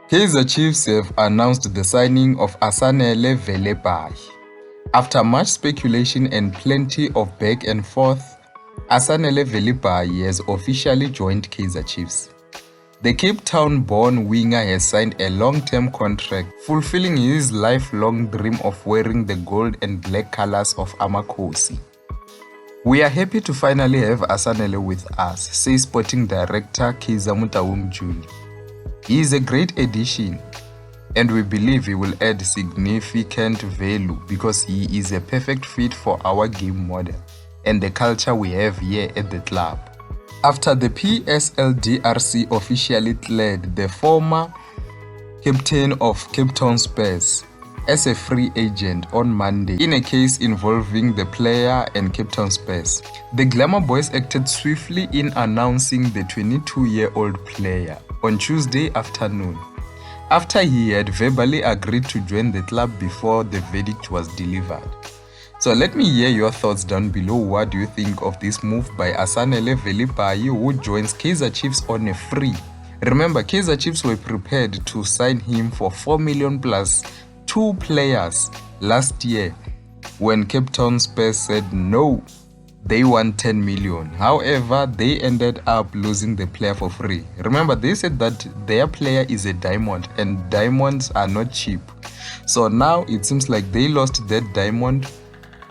Kaizer Chiefs have announced the signing of Asanele Velebayi. After much speculation and plenty of back and forth, Asanele Velebayi has officially joined Kaizer Chiefs. The Cape Town-born winger has signed a long-term contract, fulfilling his lifelong dream of wearing the gold and black colors of 𝗗𝗏𝗄𝗏. We are happy to finally have Asanele with us, says Sporting Director Kaizer Chiefs. He is a great addition, and we believe he will add significant value because he is a perfect fit for our game model and the culture we have here at the club. After the PSLDRC officially cleared the former captain of 𝗞𝗔𝗜𝗏𝗏 as a free agent on Monday in a case involving the player and 𝗞𝗏𝗏𝗏, the Glamour Boys acted swiftly in announcing the 22-year-old player on Tuesday afternoon, after he had verbally agreed to join the club before the verdict was delivered. So let me hear your thoughts down below. What do you think of this move by Asanele Velebayi, who joins Kaizer Chiefs on a free? Remember, Kaizer Chiefs were prepared to sign him for 4 million plus 2 players last year when 𝗞𝗏𝗏𝗏 said no, they want 10 million. However, they ended up losing the player for free. Remember, they said that their player is a diamond and diamonds are not cheap. So now it seems like they lost that diamond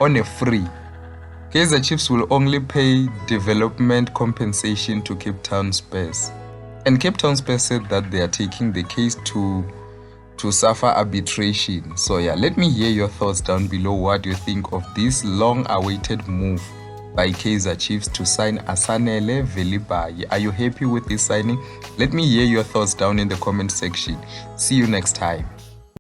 on a free. Kaizer Chiefs will only pay development compensation to 𝗞𝗏𝗏𝗏. And 𝗞𝗏𝗏𝗏 said that they are taking the case to suffer arbitration. So yeah, let me hear your thoughts down below. What do you think of this long-awaited move by Kaizer Chiefs to sign Asanele Velebayi? Are you happy with this signing? Let me hear your thoughts down in the comment section. See you next time.